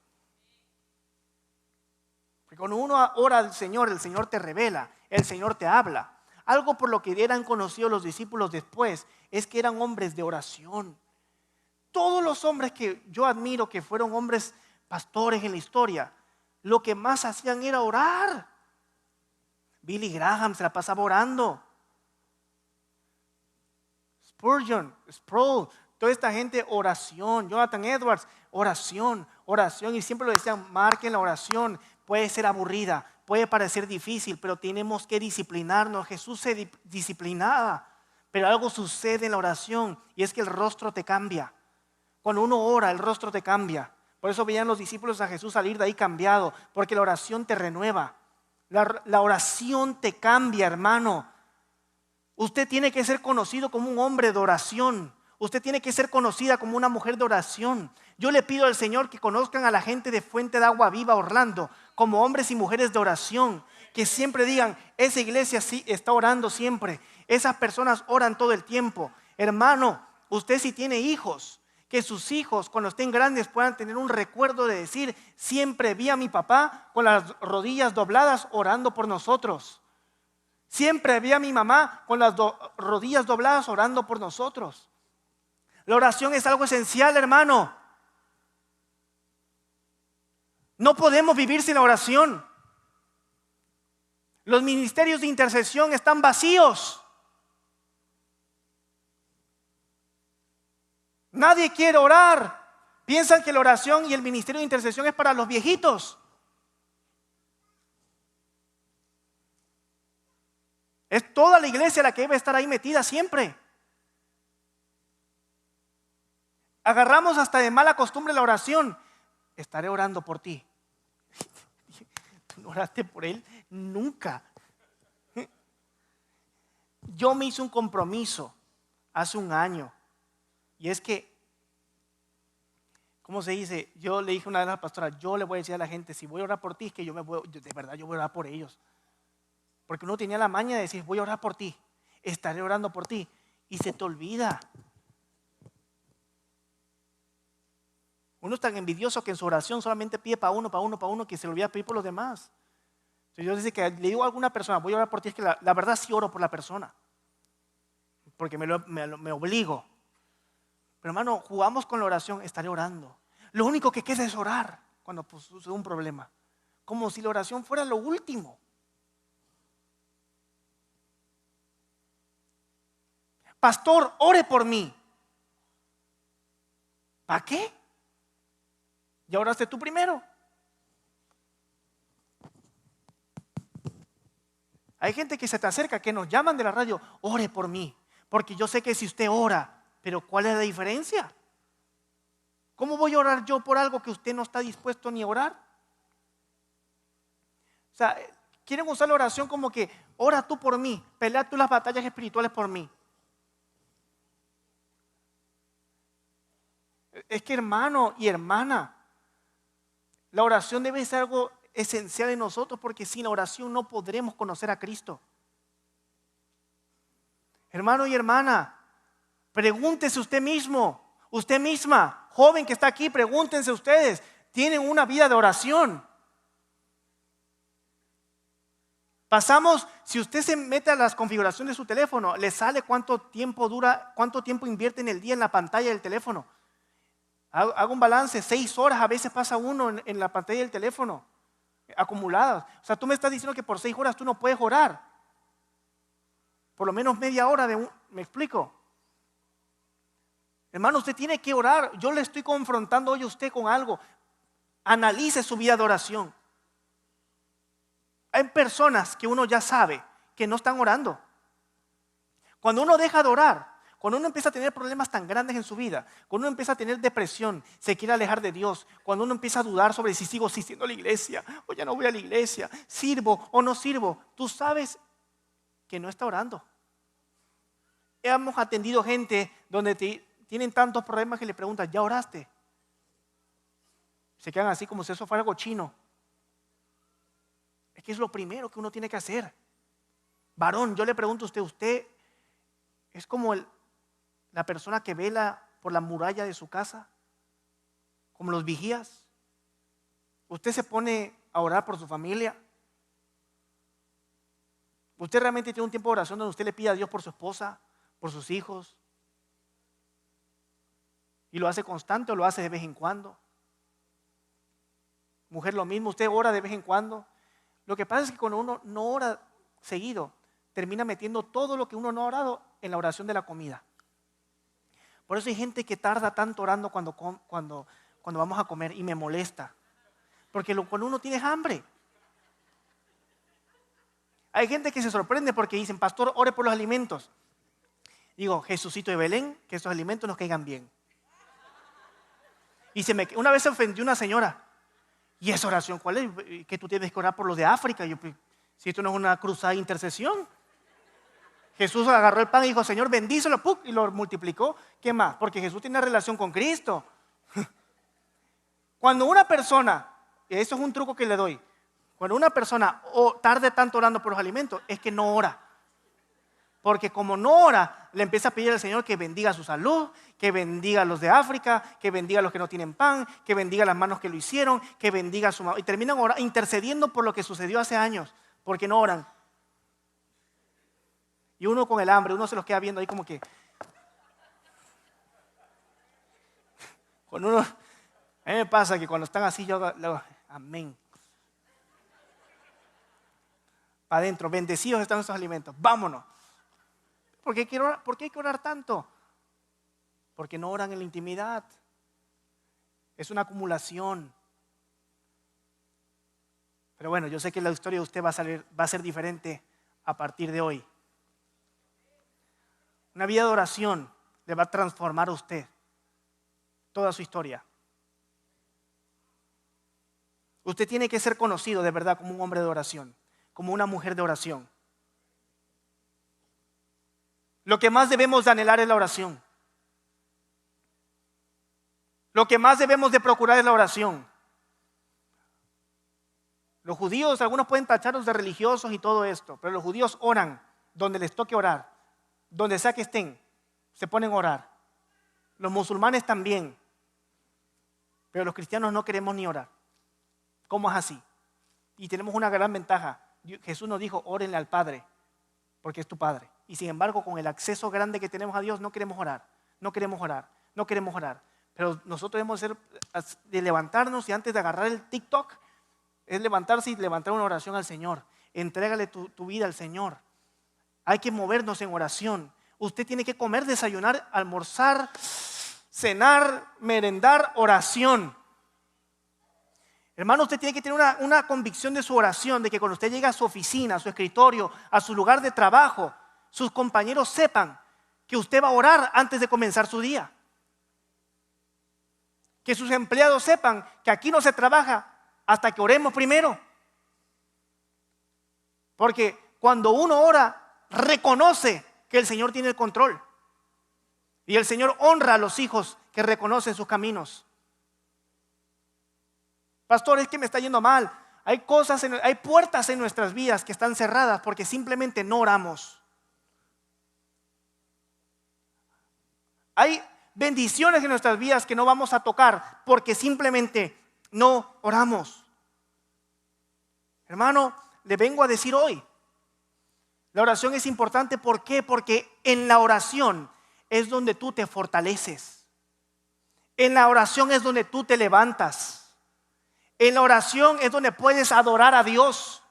Porque cuando uno ora al Señor, el Señor te revela, el Señor te habla. Algo por lo que eran conocidos los discípulos después es que eran hombres de oración. Todos los hombres que yo admiro, que fueron hombres pastores en la historia, lo que más hacían era orar. Billy Graham se la pasaba orando. Spurgeon, Sproul, toda esta gente, oración. Jonathan Edwards, oración. Y siempre lo decían: marquen la oración. Puede ser aburrida, puede parecer difícil, pero tenemos que disciplinarnos. Jesús se disciplinaba, pero algo sucede en la oración y es que el rostro te cambia. Cuando uno ora, el rostro te cambia. Por eso veían los discípulos a Jesús salir de ahí cambiado, porque la oración te renueva. La oración te cambia, hermano. Usted tiene que ser conocido como un hombre de oración. Usted tiene que ser conocida como una mujer de oración. Yo le pido al Señor que conozcan a la gente de Fuente de Agua Viva Orlando como hombres y mujeres de oración. Que siempre digan, esa iglesia sí está orando siempre. Esas personas oran todo el tiempo. Hermano, usted si tiene hijos, que sus hijos cuando estén grandes puedan tener un recuerdo de decir, siempre vi a mi papá con las rodillas dobladas orando por nosotros. Siempre vi a mi mamá con las rodillas dobladas orando por nosotros. La oración es algo esencial, hermano. No podemos vivir sin la oración. Los ministerios de intercesión están vacíos. Nadie quiere orar. Piensan que la oración y el ministerio de intercesión es para los viejitos. Es toda la iglesia la que debe estar ahí metida siempre. Agarramos hasta de mala costumbre la oración. Estaré orando por ti. ¿Tú no oraste por él? Nunca. Yo me hice un compromiso hace un año. Y es que, ¿cómo se dice? Yo le dije una vez a la pastora, yo le voy a decir a la gente, si voy a orar por ti, es que de verdad yo voy a orar por ellos. Porque uno tenía la maña de decir, voy a orar por ti, estaré orando por ti. Y se te olvida. Uno es tan envidioso que en su oración solamente pide para uno, que se le olvida pedir por los demás. Entonces yo desde que le digo a alguna persona, voy a orar por ti, es que la verdad sí oro por la persona. Porque me obligo. Pero hermano, jugamos con la oración, estaré orando. Lo único que queda es orar cuando sucede un problema. Como si la oración fuera lo último. Pastor, ore por mí. ¿Para qué? ¿Ya oraste tú primero? Hay gente que se te acerca, que nos llaman de la radio, ore por mí. Porque yo sé que si usted ora, pero ¿cuál es la diferencia? ¿Cómo voy a orar yo por algo que usted no está dispuesto ni a orar? O sea, quieren usar la oración como que ora tú por mí, pelea tú las batallas espirituales por mí. Es que hermano y hermana, la oración debe ser algo esencial en nosotros porque sin la oración no podremos conocer a Cristo. Hermano y hermana, pregúntese usted mismo, usted misma, joven que está aquí, pregúntense ustedes, ¿tienen una vida de oración? Pasamos, si usted se mete a las configuraciones de su teléfono, le sale cuánto tiempo dura, cuánto tiempo invierte en el día en la pantalla del teléfono. Hago un balance, 6 horas a veces pasa uno en la pantalla del teléfono, acumuladas. O sea, tú me estás diciendo que por 6 horas tú no puedes orar. Por lo menos media hora ¿me explico? Hermano, usted tiene que orar. Yo le estoy confrontando hoy a usted con algo. Analice su vida de oración. Hay personas que uno ya sabe que no están orando. Cuando uno deja de orar, cuando uno empieza a tener problemas tan grandes en su vida, cuando uno empieza a tener depresión, se quiere alejar de Dios, cuando uno empieza a dudar sobre si sigo asistiendo a la iglesia o ya no voy a la iglesia, sirvo o no sirvo, tú sabes que no está orando. Hemos atendido gente donde tienen tantos problemas que le preguntan, ¿ya oraste? Se quedan así como si eso fuera algo chino. Es que es lo primero que uno tiene que hacer. Varón, yo le pregunto a usted es como la persona que vela por la muralla de su casa, como los vigías. Usted se pone a orar por su familia. Usted realmente tiene un tiempo de oración donde usted le pide a Dios por su esposa, por sus hijos. ¿Y lo hace constante o lo hace de vez en cuando? Mujer, lo mismo, usted ora de vez en cuando. Lo que pasa es que cuando uno no ora seguido, termina metiendo todo lo que uno no ha orado en la oración de la comida. Por eso hay gente que tarda tanto orando cuando vamos a comer y me molesta. Porque cuando uno tiene hambre. Hay gente que se sorprende porque dicen, pastor, ore por los alimentos. Digo, Jesucito de Belén, que esos alimentos nos caigan bien. Y una vez se ofendió una señora. ¿Y esa oración cuál es? Que tú tienes que orar por los de África. Yo, si esto no es una cruzada de intercesión. Jesús agarró el pan y dijo, Señor, bendícelo, ¡puc! Y lo multiplicó. ¿Qué más? Porque Jesús tiene relación con Cristo. Cuando una persona, y eso es un truco que le doy, cuando una persona tarde tanto orando por los alimentos, es que no ora. Porque como no ora, le empieza a pedir al Señor que bendiga su salud, que bendiga a los de África, que bendiga a los que no tienen pan, que bendiga las manos que lo hicieron, que bendiga a su mamá. Y terminan intercediendo por lo que sucedió hace años, porque no oran. Y uno con el hambre, uno se los queda viendo ahí como que... Cuando uno... A mí me pasa que cuando están así, yo hago amén. Para adentro, bendecidos están nuestros alimentos, vámonos. ¿Por qué hay que orar tanto? Porque no oran en la intimidad. Es una acumulación. Pero bueno, yo sé que la historia de usted va a ser diferente a partir de hoy. Una vida de oración le va a transformar a usted toda su historia. Usted tiene que ser conocido de verdad como un hombre de oración, como una mujer de oración. Lo que más debemos de anhelar es la oración. Lo que más debemos de procurar es la oración. Los judíos, algunos pueden tacharlos de religiosos y todo esto, pero los judíos oran donde les toque orar, donde sea que estén, se ponen a orar. Los musulmanes también, pero los cristianos no queremos ni orar. ¿Cómo es así? Y tenemos una gran ventaja. Jesús nos dijo, órenle al Padre, porque es tu Padre. Y sin embargo, con el acceso grande que tenemos a Dios, no queremos orar, no queremos orar, no queremos orar. Pero nosotros debemos de levantarnos y antes de agarrar el TikTok, es levantarse y levantar una oración al Señor. Entrégale tu vida al Señor. Hay que movernos en oración. Usted tiene que comer, desayunar, almorzar, cenar, merendar, oración. Hermano, usted tiene que tener una convicción de su oración, de que cuando usted llega a su oficina, a su escritorio, a su lugar de trabajo, sus compañeros sepan que usted va a orar antes de comenzar su día. Que sus empleados sepan que aquí no se trabaja hasta que oremos primero. Porque cuando uno ora, reconoce que el Señor tiene el control. Y el Señor honra a los hijos que reconocen sus caminos. Pastor, es que me está yendo mal. Hay puertas en nuestras vidas que están cerradas porque simplemente no oramos. Hay bendiciones en nuestras vidas que no vamos a tocar porque simplemente no oramos. Hermano, le vengo a decir hoy, la oración es importante. ¿Por qué? Porque en la oración es donde tú te fortaleces. En la oración es donde tú te levantas. En la oración es donde puedes adorar a Dios.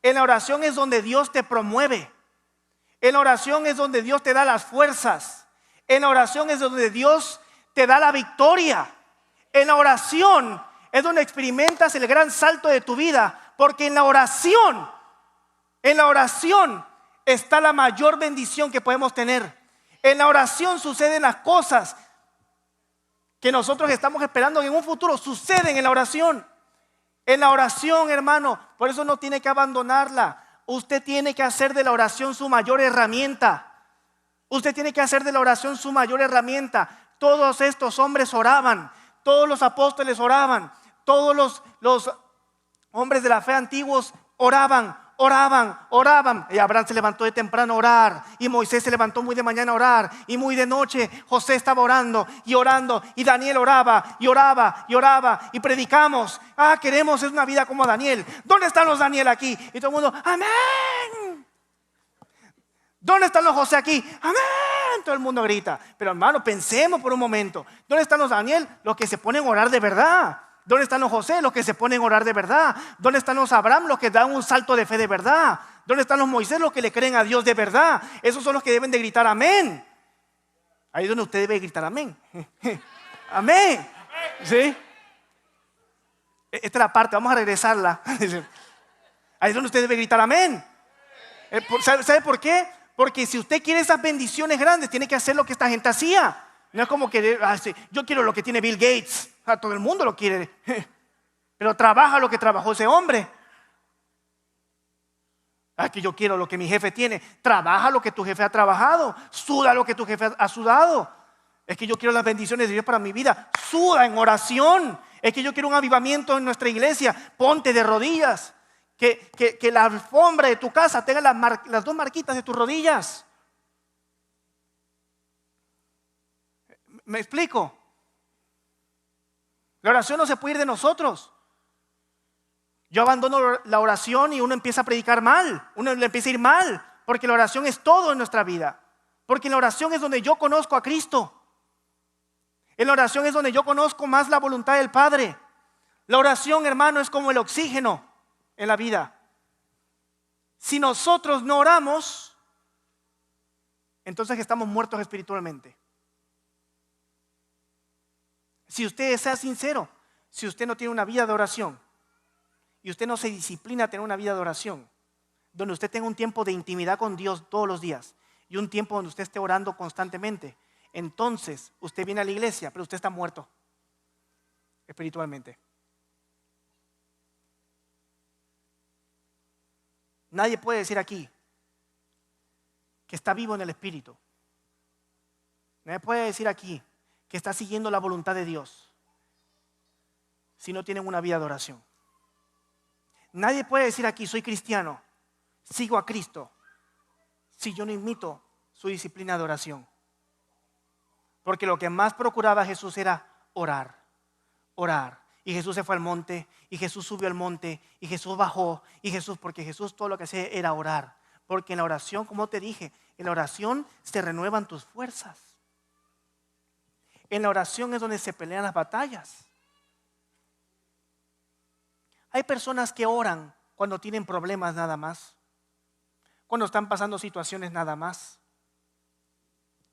En la oración es donde Dios te promueve. En la oración es donde Dios te da las fuerzas. En la oración es donde Dios te da la victoria. En la oración es donde experimentas el gran salto de tu vida. Porque en la oración está la mayor bendición que podemos tener. En la oración suceden las cosas que nosotros estamos esperando que en un futuro suceden en la oración. En la oración, hermano, por eso no tiene que abandonarla. Usted tiene que hacer de la oración su mayor herramienta. Usted tiene que hacer de la oración su mayor herramienta. Todos estos hombres oraban, todos los apóstoles oraban, todos los hombres de la fe antiguos oraban. Y Abraham se levantó de temprano a orar, y Moisés se levantó muy de mañana a orar, y muy de noche José estaba orando, y Daniel oraba, y predicamos, queremos es una vida como Daniel. ¿Dónde están los Daniel aquí? Y todo el mundo, amén. ¿Dónde están los José aquí? Amén. Todo el mundo grita. Pero hermano, pensemos por un momento, ¿dónde están los Daniel? Los que se ponen a orar de verdad. ¿Dónde están los José? Los que se ponen a orar de verdad. ¿Dónde están los Abraham? Los que dan un salto de fe de verdad. ¿Dónde están los Moisés? Los que le creen a Dios de verdad. Esos son los que deben de gritar amén. Ahí es donde usted debe gritar amén. Amén. ¿Sí? Esta es la parte, vamos a regresarla. Ahí es donde usted debe gritar amén. ¿Sabe por qué? Porque si usted quiere esas bendiciones grandes, tiene que hacer lo que esta gente hacía. No es como que yo quiero lo que tiene Bill Gates. A todo el mundo lo quiere. Pero trabaja lo que trabajó ese hombre. Que yo quiero lo que mi jefe tiene. Trabaja lo que tu jefe ha trabajado. Suda lo que tu jefe ha sudado. Es que yo quiero las bendiciones de Dios para mi vida. Suda en oración. Es que yo quiero un avivamiento en nuestra iglesia. Ponte de rodillas. Que la alfombra de tu casa tenga las 2 marquitas de tus rodillas. ¿Me explico? La oración no se puede ir de nosotros. Yo abandono la oración y uno empieza a predicar mal. Uno le empieza a ir mal. Porque la oración es todo en nuestra vida. Porque en la oración es donde yo conozco a Cristo. En la oración es donde yo conozco más la voluntad del Padre. La oración, hermano, es como el oxígeno en la vida. Si nosotros no oramos, entonces estamos muertos espiritualmente. Si usted sea sincero, si usted no tiene una vida de oración y usted no se disciplina a tener una vida de oración, donde usted tenga un tiempo de intimidad con Dios todos los días y un tiempo donde usted esté orando constantemente, entonces usted viene a la iglesia, pero usted está muerto espiritualmente. Nadie puede decir aquí que está vivo en el Espíritu. Nadie puede decir aquí que está siguiendo la voluntad de Dios si no tienen una vida de oración. Nadie puede decir aquí, soy cristiano, sigo a Cristo, si yo no imito su disciplina de oración. Porque lo que más procuraba Jesús era orar, orar. Y Jesús se fue al monte, y Jesús subió al monte, y Jesús bajó, porque Jesús todo lo que hacía era orar. Porque en la oración, como te dije, en la oración se renuevan tus fuerzas. En la oración es donde se pelean las batallas. Hay personas que oran cuando tienen problemas nada más, cuando están pasando situaciones nada más.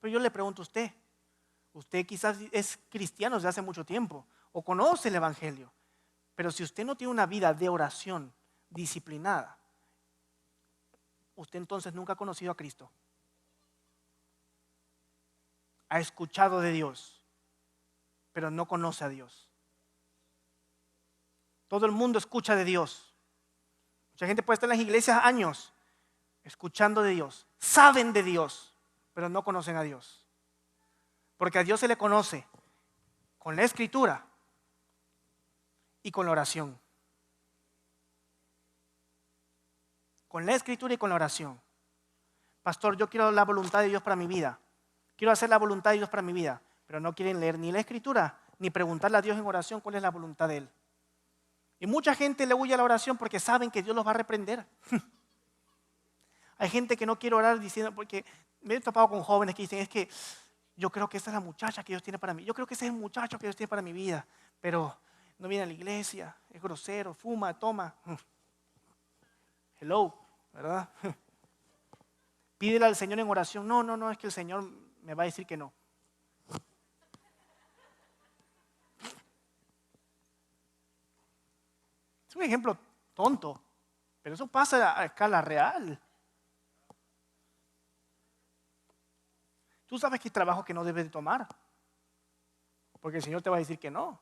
Pero yo le pregunto a usted quizás es cristiano desde hace mucho tiempo o conoce el Evangelio, pero si usted no tiene una vida de oración disciplinada, usted entonces nunca ha conocido a Cristo. Ha escuchado de Dios, pero no conoce a Dios. Todo el mundo escucha de Dios. Mucha gente puede estar en las iglesias años escuchando de Dios, saben de Dios, pero no conocen a Dios. Porque a Dios se le conoce con la escritura y con la oración. Con la escritura y con la oración. Pastor, yo quiero la voluntad de Dios para mi vida. Quiero hacer la voluntad de Dios para mi vida. Pero no quieren leer ni la escritura, ni preguntarle a Dios en oración cuál es la voluntad de Él. Y mucha gente le huye a la oración porque saben que Dios los va a reprender. Hay gente que no quiere orar diciendo, porque me he topado con jóvenes que dicen, es que yo creo que esa es la muchacha que Dios tiene para mí. Yo creo que ese es el muchacho que Dios tiene para mi vida. Pero no viene a la iglesia, es grosero, fuma, toma. Hello, ¿verdad? Pídele al Señor en oración. No, es que el Señor me va a decir que no. Es un ejemplo tonto, pero eso pasa a escala real. Tú sabes que hay trabajos que no debes de tomar, porque el Señor te va a decir que no.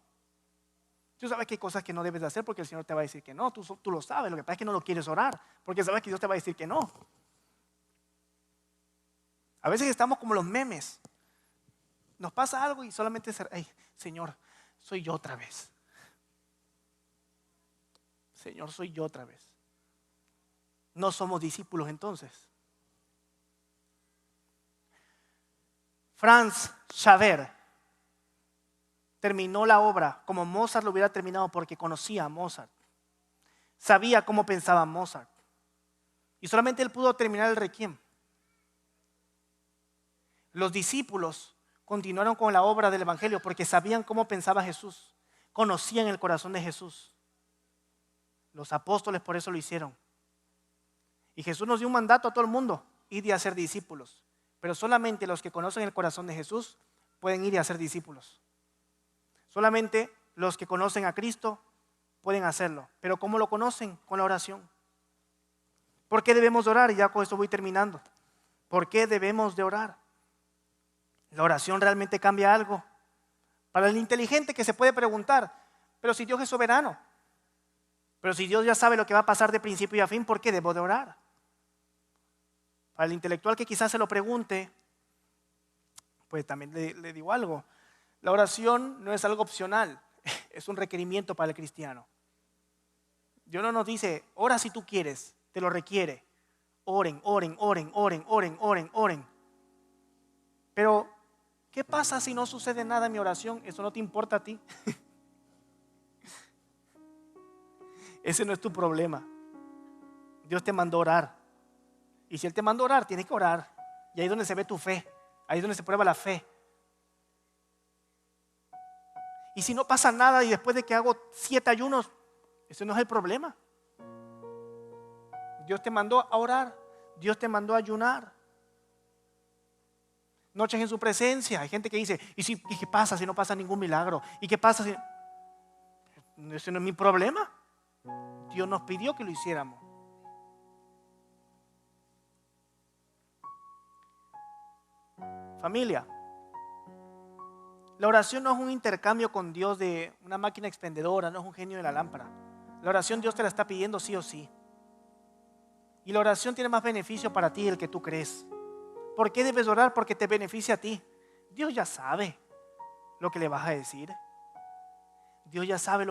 Tú sabes que hay cosas que no debes de hacer porque el Señor te va a decir que no. Tú lo sabes, lo que pasa es que no lo quieres orar, porque sabes que Dios te va a decir que no. A veces estamos como los memes. Nos pasa algo y solamente Señor, soy yo otra vez. Señor, soy yo otra vez. No somos discípulos entonces. Franz Xaver terminó la obra como Mozart lo hubiera terminado porque conocía a Mozart. Sabía cómo pensaba Mozart. Y solamente él pudo terminar el Requiem. Los discípulos continuaron con la obra del Evangelio porque sabían cómo pensaba Jesús. Conocían el corazón de Jesús. Los apóstoles por eso lo hicieron. Y Jesús nos dio un mandato a todo el mundo, ir y hacer discípulos. Pero solamente los que conocen el corazón de Jesús pueden ir y hacer discípulos. Solamente los que conocen a Cristo pueden hacerlo. Pero ¿cómo lo conocen? Con la oración. ¿Por qué debemos de orar? Y ya con esto voy terminando. ¿Por qué debemos de orar? ¿La oración realmente cambia algo? Para el inteligente que se puede preguntar, pero si Dios es soberano, pero si Dios ya sabe lo que va a pasar de principio y a fin, ¿por qué debo de orar? Para el intelectual que quizás se lo pregunte, pues también le digo algo. La oración no es algo opcional, es un requerimiento para el cristiano. Dios no nos dice, ora si tú quieres, te lo requiere. Oren, oren, oren, oren, oren, oren, oren. Pero, ¿qué pasa si no sucede nada en mi oración? Eso no te importa a ti. Ese no es tu problema. Dios te mandó a orar. Y si Él te mandó a orar, tienes que orar. Y ahí es donde se ve tu fe. Ahí es donde se prueba la fe. Y si no pasa nada y después de que hago 7 ayunos, ese no es el problema. Dios te mandó a orar. Dios te mandó a ayunar. Noches en su presencia. Hay gente que dice, ¿y qué pasa si no pasa ningún milagro? ¿Y qué pasa si...? Ese no es mi problema. Dios nos pidió que lo hiciéramos. Familia, la oración no es un intercambio con Dios de una máquina expendedora, no es un genio de la lámpara. La oración Dios te la está pidiendo sí o sí. Y la oración tiene más beneficio para ti del que tú crees. ¿Por qué debes orar? Porque te beneficia a ti. Dios ya sabe lo que le vas a decir. Dios ya sabe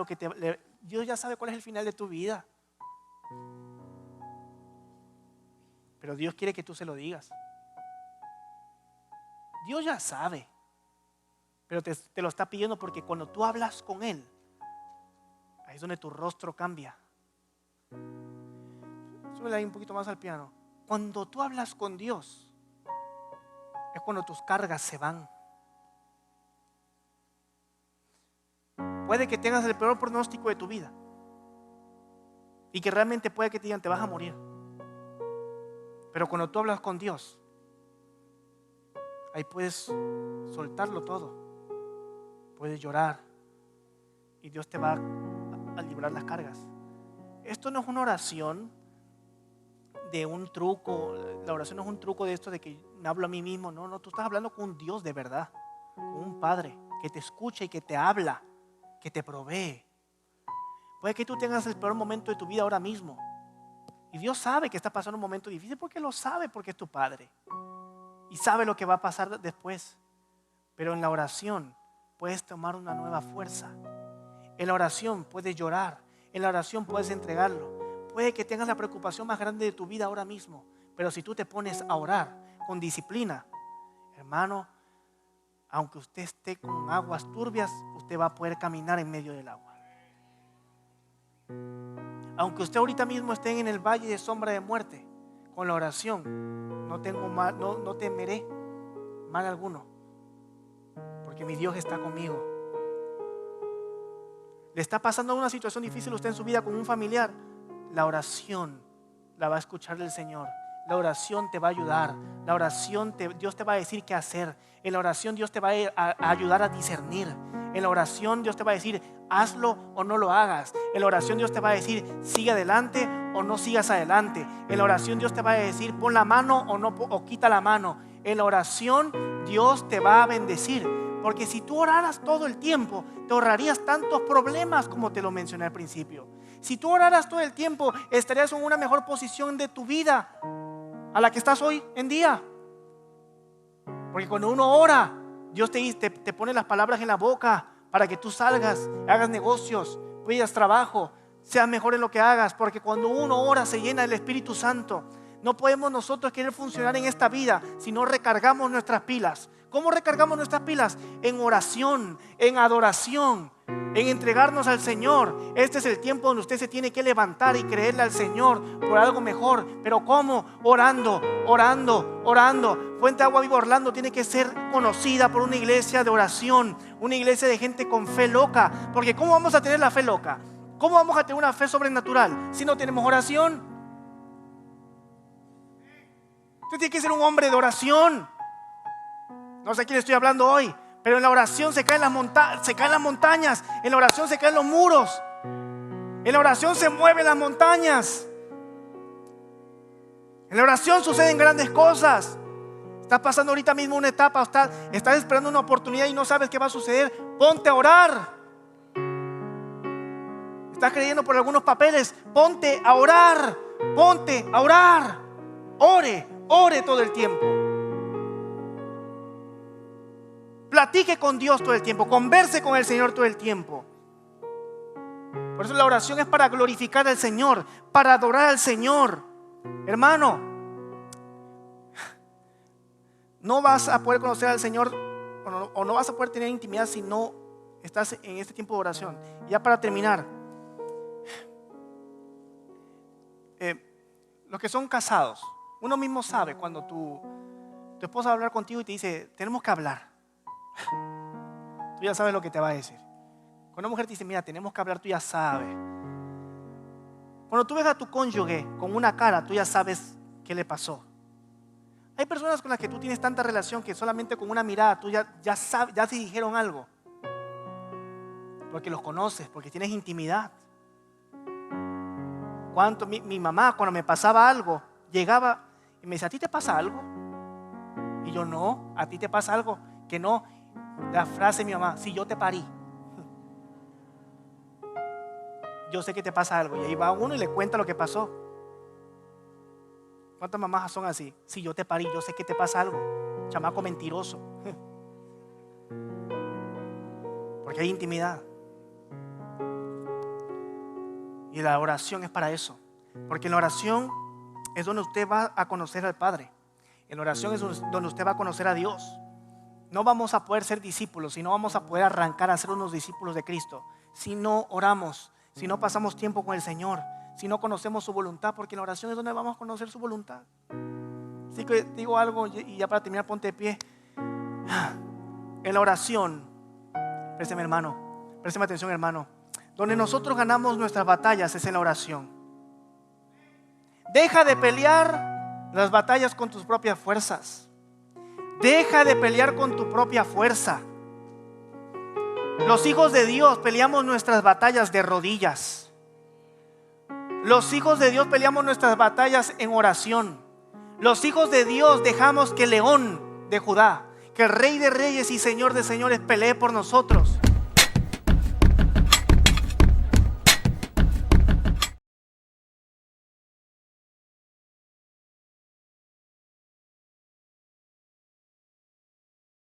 Dios ya sabe cuál es el final de tu vida. Pero Dios quiere que tú se lo digas. Dios ya sabe, pero te lo está pidiendo porque cuando tú hablas con Él, ahí es donde tu rostro cambia. Súbele ahí un poquito más al piano. Cuando tú hablas con Dios, es cuando tus cargas se van. Puede que tengas el peor pronóstico de tu vida y que realmente puede que te digan te vas a morir. Pero cuando tú hablas con Dios, ahí puedes soltarlo todo. Puedes llorar y Dios te va a librar las cargas. Esto no es una oración de un truco. La oración no es un truco de esto de que me hablo a mí mismo. No, tú estás hablando con un Dios de verdad, con un Padre que te escucha y que te habla, que te provee. Puede que tú tengas el peor momento de tu vida ahora mismo y Dios sabe que estás pasando un momento difícil porque lo sabe, porque es tu Padre y sabe lo que va a pasar después. Pero en la oración puedes tomar una nueva fuerza. En la oración puedes llorar. En la oración puedes entregarlo. Puede que tengas la preocupación más grande de tu vida ahora mismo, pero si tú te pones a orar con disciplina, hermano, aunque usted esté con aguas turbias, usted va a poder caminar en medio del agua. Aunque usted ahorita mismo esté en el valle de sombra de muerte, con la oración no temeré mal alguno, porque mi Dios está conmigo. Le está pasando una situación difícil usted en su vida con un familiar, la oración la va a escuchar el Señor. La oración te va a ayudar. La oración Dios te va a decir qué hacer. En la oración Dios te va a ayudar a discernir. En la oración Dios te va a decir hazlo o no lo hagas. En la oración Dios te va a decir sigue adelante o no sigas adelante. En la oración Dios te va a decir pon la mano o quita la mano. En la oración Dios te va a bendecir. Porque si tú oraras todo el tiempo, te ahorrarías tantos problemas como te lo mencioné al principio. Si tú oraras todo el tiempo, estarías en una mejor posición de tu vida a la que estás hoy en día. Porque cuando uno ora, Dios te pone las palabras en la boca para que tú salgas, hagas negocios, pidas trabajo, seas mejor en lo que hagas. Porque cuando uno ora se llena del Espíritu Santo. No podemos nosotros querer funcionar en esta vida si no recargamos nuestras pilas. ¿Cómo recargamos nuestras pilas? En oración, en adoración, en entregarnos al Señor. Este es el tiempo donde usted se tiene que levantar y creerle al Señor por algo mejor. ¿Pero cómo? Orando, orando, orando. Fuente Agua Viva Orlando tiene que ser conocida por una iglesia de oración, una iglesia de gente con fe loca. Porque ¿cómo vamos a tener la fe loca? ¿Cómo vamos a tener una fe sobrenatural si no tenemos oración? Usted tiene que ser un hombre de oración. No sé a quién estoy hablando hoy, pero en la oración se caen las montañas, en la oración se caen los muros, en la oración se mueven las montañas, en la oración suceden grandes cosas. Estás pasando ahorita mismo una etapa, estás esperando una oportunidad y no sabes qué va a suceder. Ponte a orar. Estás creyendo por algunos papeles. Ponte a orar. Ponte a orar. Ore todo el tiempo. Platique con Dios todo el tiempo. Converse con el Señor todo el tiempo. Por eso la oración es para glorificar al Señor, para adorar al Señor. Hermano, no vas a poder conocer al Señor o no vas a poder tener intimidad si no estás en este tiempo de oración. Ya para terminar, los que son casados, uno mismo sabe cuando tu esposa va a hablar contigo y te dice, tenemos que hablar. Tú ya sabes lo que te va a decir. Cuando una mujer te dice, mira, tenemos que hablar, tú ya sabes. Cuando tú ves a tu cónyuge con una cara, tú ya sabes qué le pasó. Hay personas con las que tú tienes tanta relación que solamente con una mirada tú ya sabes, ya te dijeron algo. Porque los conoces, porque tienes intimidad. Mi mamá, cuando me pasaba algo, llegaba y me decía, ¿a ti te pasa algo? Y yo, no, ¿a ti te pasa algo? Que no. La frase de mi mamá, si yo te parí, yo sé que te pasa algo. Y ahí va uno y le cuenta lo que pasó. ¿Cuántas mamás son así? Si yo te parí, yo sé que te pasa algo. Chamaco mentiroso. Porque hay intimidad. Y la oración es para eso. Porque en la oración es donde usted va a conocer al Padre. En la oración es donde usted va a conocer a Dios. No vamos a poder ser discípulos, y no vamos a poder arrancar a ser unos discípulos de Cristo si no oramos, si no pasamos tiempo con el Señor, si no conocemos su voluntad, porque en la oración es donde vamos a conocer su voluntad. Así que digo algo y ya para terminar, ponte de pie. En la oración, présteme atención, hermano, donde nosotros ganamos nuestras batallas es en la oración. Deja de pelear las batallas con tus propias fuerzas. Deja de pelear con tu propia fuerza. Los hijos de Dios peleamos nuestras batallas de rodillas. Los hijos de Dios peleamos nuestras batallas en oración. Los hijos de Dios dejamos que el león de Judá, que el Rey de Reyes y Señor de Señores pelee por nosotros.